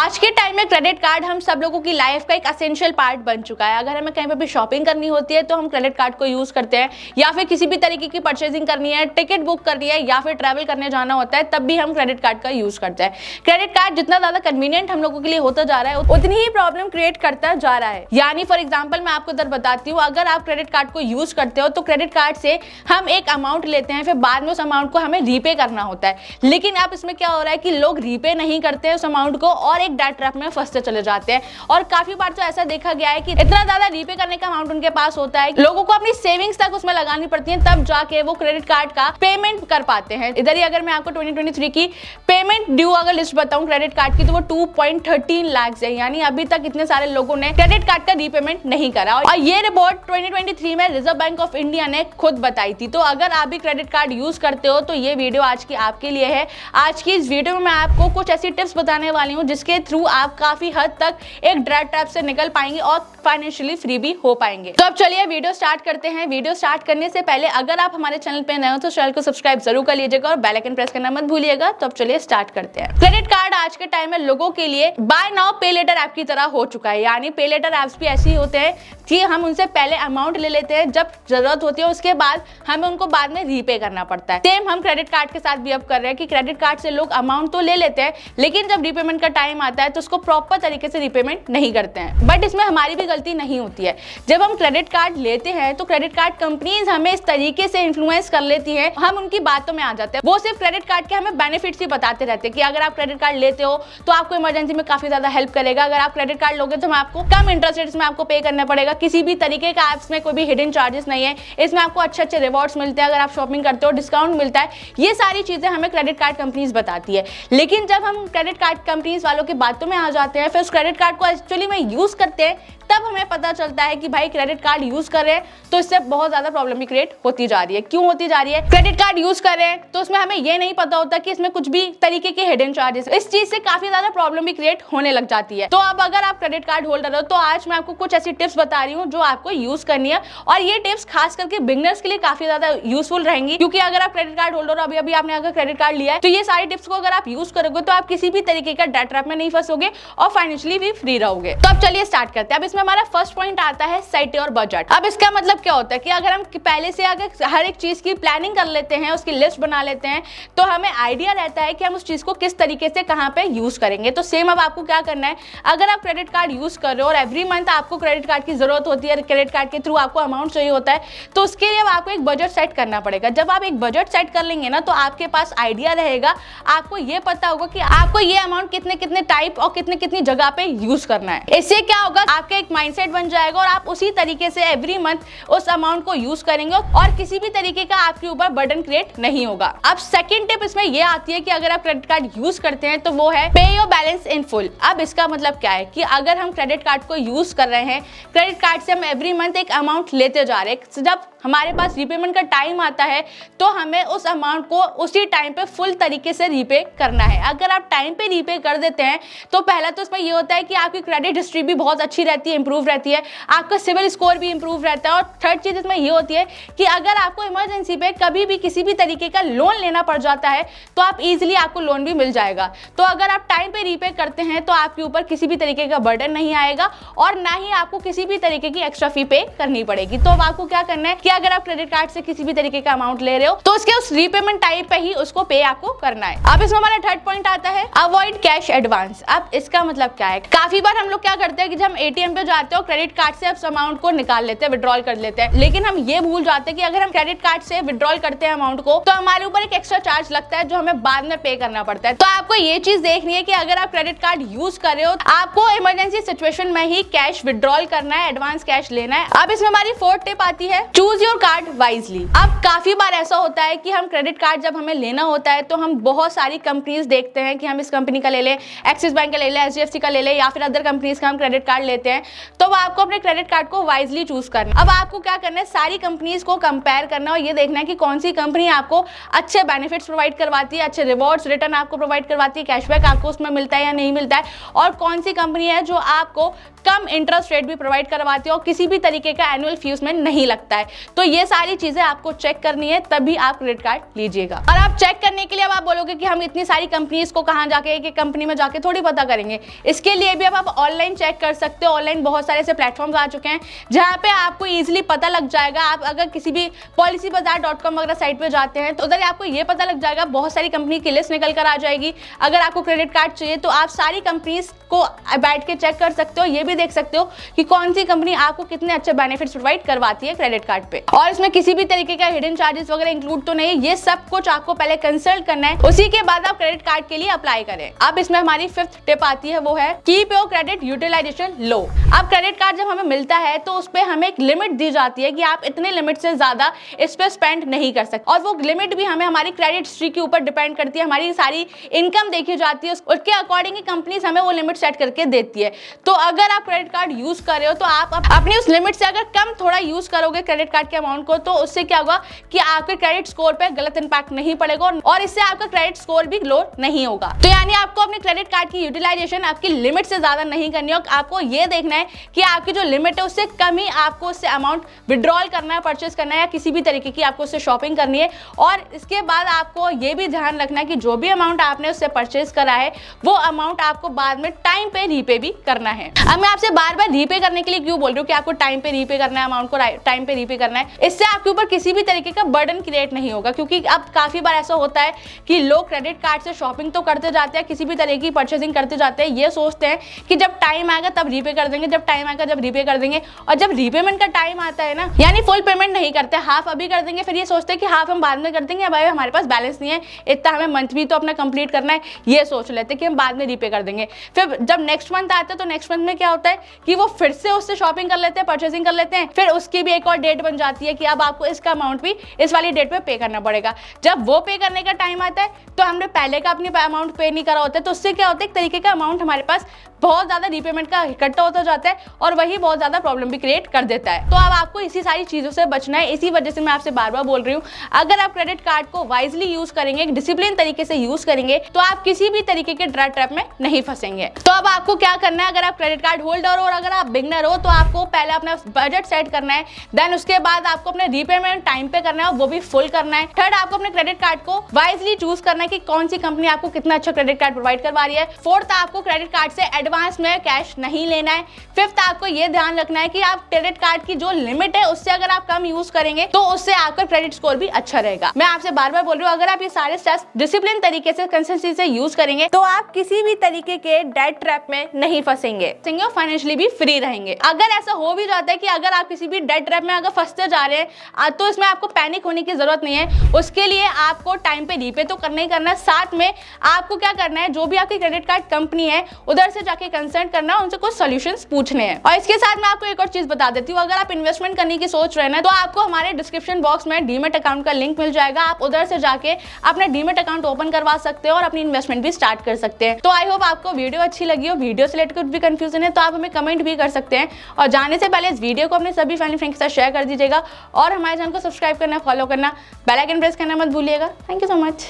आज के टाइम में क्रेडिट कार्ड हम सब लोगों की लाइफ का एक एसेंशियल पार्ट बन चुका है। अगर हमें कहीं पे भी शॉपिंग करनी होती है तो हम क्रेडिट कार्ड को यूज करते हैं, या फिर किसी भी तरीके की परचेजिंग करनी है, टिकट बुक करनी है, या फिर ट्रैवल करने जाना होता है, तब भी हम क्रेडिट कार्ड का यूज करते हैं। क्रेडिट कार्ड जितना ज्यादा कन्वीनियंट हम लोगों के लिए होता जा रहा है, उतनी ही प्रॉब्लम क्रिएट करता जा रहा है। यानी फॉर एग्जाम्पल मैं आपको इधर बताती हूँ, अगर आप क्रेडिट कार्ड को यूज करते हो तो क्रेडिट कार्ड से हम एक अमाउंट लेते हैं, फिर बाद में उस अमाउंट को हमें रीपे करना होता है। लेकिन अब इसमें क्या हो रहा है कि लोग रीपे नहीं करते हैं उस अमाउंट को और एक डेट ट्रैप में फंसते चले जाते हैं। और काफी बार तो ऐसा देखा गया है कि इतना ज्यादा रीपे करने का अमाउंट उनके पास होता है, लोगों को अपनी सेविंग्स तक उसमें लगानी पड़ती है, तब जाके वो क्रेडिट कार्ड का पेमेंट कर पाते हैं। इधर ही अगर मैं आपको 2023 की पेमेंट ड्यू अगर लिस्ट बताऊं क्रेडिट कार्ड की, तो वो 2.13 लाख है। यानी अभी तक इतने सारे लोगों ने क्रेडिट कार्ड का रीपेमेंट नहीं करा, और ये रिपोर्ट 2023 में रिजर्व बैंक ऑफ इंडिया ने खुद बताई थी। तो अगर आप भी क्रेडिट कार्ड यूज करते हो तो ये वीडियो आज की आपके लिए है। आज की इस वीडियो में मैं आपको कुछ ऐसी टिप्स बताने वाली हूँ जिसके थ्रू आप काफी हद तक एक डेट ट्रैप से निकल पाएंगे और फाइनेंशियली फ्री भी हो पाएंगे। तो अब चलिए वीडियो स्टार्ट करते हैं। वीडियो स्टार्ट करने से पहले अगर आप हमारे चैनल पे नए हो तो चैनल को सब्सक्राइब जरूर कर लीजिएगा और बेल आइकन प्रेस करना मत भूलिएगा। तो अब चलिए स्टार्ट करते हैं। क्रेडिट कार्ड आज के टाइम में लोगों के लिए बाय नाउ पे लेटर ऐप की तरह हो चुका है। यानी पे लेटर ऐप्स भी ऐसे ही होते हैं कि हम उनसे पहले अमाउंट ले लेते हैं, जब जरूरत होती है उसके बाद हमें उनको बाद में रीपे करना पड़ता है। सेम हम क्रेडिट कार्ड के साथ भी अब कर रहे हैं कि क्रेडिट कार्ड से लोग अमाउंट तो ले लेते हैं, लेकिन जब रीपेमेंट का टाइम आता है तो उसको प्रॉपर तरीके से रीपेमेंट नहीं करते हैं। बट इसमें हमारी भी गलती नहीं होती है। जब हम क्रेडिट कार्ड लेते हैं तो क्रेडिट कार्ड कंपनीज हमें इस तरीके से इन्फ्लुएंस कर लेती है, हम उनकी बातों में आ जाते हैं। वो सिर्फ क्रेडिट कार्ड के हमें बेनिफिट्स ही बताते रहते हैं कि अगर आप क्रेडिट कार्ड लेते हो तो आपको इमरजेंसी में काफी ज्यादा हेल्प करेगा। अगर आप क्रेडिट कार्ड लोगे तो आपको कम इंटरेस्ट रेट्स में आपको पे करना पड़ेगा। किसी भी तरीके का ऐप्स में कोई भी हिडन चार्जेस नहीं है। इसमें आपको अच्छे अच्छे रिवॉर्ड्स मिलते हैं, अगर आप शॉपिंग करते हो डिस्काउंट मिलता है। ये सारी चीजें हमें क्रेडिट कार्ड कंपनीज बताती है। लेकिन जब हम क्रेडिट कार्ड कंपनीज वालों की बातों में आ जाते हैं, फिर उस क्रेडिट कार्ड को एक्चुअली में यूज करते हैं, तब हमें पता चलता है कि भाई क्रेडिट कार्ड यूज कर रहे हैं तो इससे बहुत ज्यादा प्रॉब्लम भी क्रिएट होती जा रही है। क्यों होती जा रही है? क्रेडिट कार्ड यूज कर रहे हैं तो उसमें हमें ये नहीं पता होता कि इसमें कुछ भी तरीके के हिडन चार्जेस, इस चीज से काफी ज्यादा प्रॉब्लम भी क्रिएट होने लग जाती है। तो अब अगर आप क्रेडिट कार्ड होल्डर हो तो आज मैं आपको कुछ ऐसी टिप्स बता रही हूँ जो आपको यूज करनी है, और ये टिप्स खास करके बिगिनर्स के लिए काफी ज्यादा यूजफुल रहेंगी। क्योंकि अगर आप क्रेडिट कार्ड होल्डर हो, अभी आपने अगर क्रेडिट कार्ड लिया है, तो ये सारी टिप्स को अगर आप यूज करोगे तो आप किसी भी तरीके का डेट ट्रैप में नहीं फंसोगे और फाइनेंशियली भी फ्री रहोगे। तो अब चलिए स्टार्ट करते हैं। अब इसमें हमारा फर्स्ट पॉइंट आता है सेट योर बजट। अब इसका मतलब क्या होता है कि अगर हम पहले से अगर हर एक चीज की प्लानिंग कर लेते हैं, उसकी लिस्ट बना लेते हैं, तो हमें आइडिया रहता है कि हम उस चीज को किस तरीके से कहां पे यूज करेंगे। तो सेम अब आपको क्या करना है, अगर आप क्रेडिट कार्ड यूज कर रहे हो और एवरी मंथ आपको क्रेडिट कार्ड की जरूरत होती है, क्रेडिट कार्ड के थ्रू आपको अमाउंट चाहिए होता है, तो उसके लिए आपको एक बजट सेट करना पड़ेगा। जब आप एक बजट सेट कर लेंगे ना, तो आपके पास आइडिया रहेगा, आपको ये पता होगा कि आपको ये अमाउंट कितने कितने टाइप और कितने कितनी जगह पे यूज करना है। इससे क्या होगा, आपका एक माइंडसेट बन जाएगा और आप उसी तरीके से एवरी मंथ उस अमाउंट को यूज करेंगे और किसी भी तरीके का आपके ऊपर बर्डन क्रिएट नहीं होगा। अब सेकंड टिप इसमें यह आती है कि अगर आप क्रेडिट कार्ड यूज करते हैं तो वो है पे योर बैलेंस इन फुल। अब इसका मतलब क्या है कि अगर हम क्रेडिट कार्ड को यूज कर रहे हैं, क्रेडिट कार्ड से हम एवरी मंथ एक अमाउंट लेते जा रहे हैं, जब हमारे पास रीपेमेंट का टाइम आता है तो हमें उस अमाउंट को उसी टाइम पे फुल तरीके से रीपे करना है। अगर आप टाइम पे रीपे कर देते हैं तो पहला तो इसमें ये होता है कि आपकी क्रेडिट हिस्ट्री भी बहुत अच्छी रहती है, इंप्रूव रहती है, आपका सिविल स्कोर भी इंप्रूव रहता है। और थर्ड चीज इसमें ये होती है कि अगर आपको इमरजेंसी पे कभी भी किसी भी तरीके का लोन लेना पड़ जाता है तो आप इजीली आपको लोन भी मिल जाएगा। तो अगर आप टाइम पे रीपे करते हैं तो आपके ऊपर किसी भी तरीके का बर्डन नहीं आएगा और ना ही आपको किसी भी तरीके की एक्स्ट्रा फी पे करनी पड़ेगी। तो अब आपको क्या करना है कि अगर आप क्रेडिट कार्ड से किसी भी तरीके का अमाउंट ले रहे हो तो उसके उस रीपेमेंट टाइम पे ही उसको पे आपको करना है। अब इसमें हमारा थर्ड पॉइंट आता है अवॉइड कैश एडवांस। अब इसका मतलब क्या है, काफी बार हम लोग क्या करते हैं कि जब हम एटीएम पे जाते हो क्रेडिट कार्ड से उस अमाउंट को निकाल लेते हैं, विड्रॉल कर लेते हैं, लेकिन हम ये भूल जाते हैं कि अगर हम क्रेडिट कार्ड से विड्रॉल करते हैं अमाउंट को तो हमारे ऊपर एक एक्स्ट्रा चार्ज लगता है जो हमें बाद में पे करना पड़ता है। तो आपको ये चीज देखनी है कि अगर आप क्रेडिट कार्ड यूज कर रहे हो आपको इमरजेंसी सिचुएशन में ही कैश विड्रॉल करना है, एडवांस कैश लेना है। अब इसमें हमारी फोर्थ टिप आती है चूज योर कार्ड वाइजली। अब काफी बार ऐसा होता है कि हम क्रेडिट कार्ड जब हमें लेना होता है तो हम बहुत सारी कंपनीज देखते हैं कि हम इस कंपनी का ले लें, एक्सिस बैंक का ले लें, एचडीएफसी का ले लें, या फिर अदर कंपनीज का हम क्रेडिट कार्ड लेते हैं। तो आपको अपने क्रेडिट कार्ड को वाइजली चूज करना। अब आपको क्या करना है, सारी कंपनीज को कंपेयर करना और ये देखना है कि कौन सी कंपनी आपको अच्छे बेनिफिट्स प्रोवाइड करवाती है, अच्छे रिवॉर्ड्स रिटर्न आपको प्रोवाइड करवाती है, कैशबैक आपको उसमें मिलता है या नहीं मिलता है, और कौन सी कंपनी है जो आपको कम इंटरेस्ट रेट भी प्रोवाइड करवाती है और किसी भी तरीके का एनुअल फी उसमें नहीं लगता है। तो ये सारी चीजें आपको चेक करनी है, तभी आप क्रेडिट कार्ड लीजिएगा। और आप चेक करने के लिए अब आप बोलोगे कि हम इतनी सारी कंपनीज को कहां जाके एक कंपनी में जाके थोड़ी थोड़ी पता करेंगे। इसके लिए भी अब आप ऑनलाइन चेक कर सकते हो। ऑनलाइन बहुत सारे ऐसे प्लेटफॉर्म्स आ चुके हैं जहाँ पे आपको ईजिली पता लग जाएगा। आप अगर किसी भी policybazaar.com वगैरह साइट पे जाते हैं तो उधर आपको ये पता लग जाएगा, बहुत सारी कंपनी की लिस्ट निकल कर आ जाएगी। अगर आपको क्रेडिट कार्ड चाहिए तो आप सारी कंपनीज को बैठ के चेक कर सकते हो, ये भी देख सकते हो कि कौन सी कंपनी आपको कितने अच्छे बेनिफिट्स प्रोवाइड करवाती है क्रेडिट कार्ड पे। और इसमें किसी भी तरीके का हिडन चार्जेस वगैरह इंक्लूड तो नहीं, ये सब कुछ आपको पहले कंसल्ट करना है, उसी के बाद आप क्रेडिट कार्ड के लिए अप्लाई करें। अब इसमें हमारी 5th टिप आती है, वो है कीप योर क्रेडिट यूटिलाइजेशन लो। अब क्रेडिट कार्ड जब हमें मिलता है तो उस पे हमें एक लिमिट दी जाती है कि आप इतने लिमिट से ज्यादा इस पे स्पेंड नहीं कर सकते, और वो लिमिट भी हमें हमारी क्रेडिट हिस्ट्री के ऊपर डिपेंड करती है। हमारी सारी इनकम देखी जाती है, उसके अकॉर्डिंग ही कंपनीज हमें वो लिमिट सेट करके देती है। तो अगर आप क्रेडिट कार्ड यूज कर रहे हो तो आप अपनी उस लिमिट से अगर कम थोड़ा यूज करोगे क्रेडिट कार्ड के अमाउंट को, तो उससे क्या होगा कि आपके क्रेडिट स्कोर पे गलत इंपैक्ट नहीं पड़ेगा और इससे आपका क्रेडिट स्कोर भी लो नहीं होगा। तो यानी आपको अपने क्रेडिट कार्ड की यूटिलाइजेशन आपकी लिमिट से ज्यादा नहीं करनी है। आपको ये देखना है कि आपकी जो लिमिट है उससे कम ही आपको उससे अमाउंट विड्रॉल करना है, परचेस करना है, या किसी भी तरीके की आपको उससे शॉपिंग करनी है। और इसके बाद आपको ये भी ध्यान रखना है कि जो भी अमाउंट आपने उससे परचेस करा है वो अमाउंट आपको बाद में टाइम पे रीपे भी करना है। अब मैं आपसे बार बार रीपे करने के लिए क्यों बोल रही हूँ कि आपको टाइम पे रीपे करना है, अमाउंट को टाइम पे रीपे करना है। इससे आपके ऊपर किसी भी तरीके का बर्डन क्रिएट नहीं होगा, क्योंकि अब काफी बार ऐसा होता है कि लोग क्रेडिट कार्ड से शॉपिंग तो करते जाते हैं, किसी भी तरह की परचेसिंग करते जाते हैं, ये सोचते हैं कि जब टाइम आएगा तब रीपे कर देंगे, जब टाइम आएगा जब रीपे कर देंगे। और जब रीपेमेंट का टाइम आता है ना, यानी फुल पेमेंट नहीं करते, हाफ अभी कर देंगे, फिर ये सोचते हैं कि हाफ हम बाद में कर देंगे, भाई हमारे पास बैलेंस नहीं है इतना, हमें मंथ भी तो अपना कंप्लीट करना है, ये सोच लेते हैं कि हम बाद में रीपे कर देंगे। फिर जब नेक्स्ट मंथ आता है तो नेक्स्ट मंथ में क्या होता है कि वो फिर से उससे शॉपिंग कर लेते हैं, परचेसिंग कर लेते हैं, फिर उसकी भी एक और डेट बन जाती है कि अब आपको इसका अमाउंट भी इस वाली डेट पे पे करना पड़ेगा। जब वो पे करने का टाइम आता है तो हमने पहले का अपनी अमाउंट पे नहीं करा होता है, तो उससे क्या होता है एक तरीके का अमाउंट हमारे पास बहुत ज्यादा रीपेमेंट का इकट्ठा होता जाता है और वही बहुत ज्यादा प्रॉब्लम भी क्रिएट कर देता है। तो अब आपको इसी सारी चीजों से बचना है। इसी वजह से मैं आपसे बार बार बोल रही हूँ, अगर आप क्रेडिट कार्ड को वाइजली यूज करेंगे, एक डिसिप्लिन तरीके से यूज करेंगे, तो आप किसी भी तरीके के ड्रग ट्रैप में नहीं फंसेंगे। तो अब आपको क्या करना है, अगर आप क्रेडिट कार्ड होल्डर हो और अगर आप बिगनर हो तो आपको पहले अपना बजट सेट करना है, देन उसके बाद आपको अपने रीपेमेंट टाइम पे करना है, वो भी फुल करना है। थर्ड, आपको अपने क्रेडिट कार्ड को वाइजली चूज करना है कि कौन सी कंपनी आपको कितना अच्छा क्रेडिट कार्ड प्रोवाइड करवा रही है। फोर्थ, आपको क्रेडिट कार्ड से एडवांस में कैश नहीं लेना है। फिफ्थ, आपको यह ध्यान रखना है कि आप क्रेडिट कार्ड की जो लिमिट है उससे अगर आप कम यूज करेंगे तो उससे आपका क्रेडिट स्कोर भी अच्छा रहेगा। मैं आपसे बार बार बोल रही हूँ, अगर आप ये सारे स्टेप्स डिसिप्लिन तरीके से कंसिस्टेंसी से यूज करेंगे तो आप किसी भी तरीके के डेट ट्रैप में नहीं फंसेंगे, फाइनेंशियली भी फ्री रहेंगे। अगर ऐसा हो भी जाता है कि अगर आप किसी भी डेट ट्रैप में अगर फंसते जा रहे हैं तो इसमें आपको पैनिक होने की जरूरत नहीं है। उसके लिए आपको टाइम पे रीपे तो करना ही करना है, साथ में आपको क्या करना है, जो भी आपकी क्रेडिट कार्ड कंपनी है उधर से जाके कंसल्ट करना, उनसे कुछ सॉल्यूशंस पूछने हैं। और इसके साथ मैं आपको एक और चीज बता देती हूँ, अगर आप इन्वेस्टमेंट करने की सोच रहे हैं तो आपको हमारे डिस्क्रिप्शन बॉक्स में डीमेट अकाउंट का लिंक मिल जाएगा। आप उधर से जाके अपना डीमेट अकाउंट ओपन करवा सकते हो और अपनी इन्वेस्टमेंट भी स्टार्ट कर सकते हैं। तो आई होप आपको वीडियो अच्छी लगी हो। वीडियो से रिलेटेड कुछ भी कंफ्यूजन है तो आप हमें कमेंट भी कर सकते हैं, और जाने से पहले इस वीडियो को अपने सभी फैमिली फ्रेंड्स के साथ शेयर कर दीजिएगा और हमारे चैनल को सब्सक्राइब करना, फॉलो करना, बेल आइकन प्रेस करना मत भूलिएगा। Thank you so much.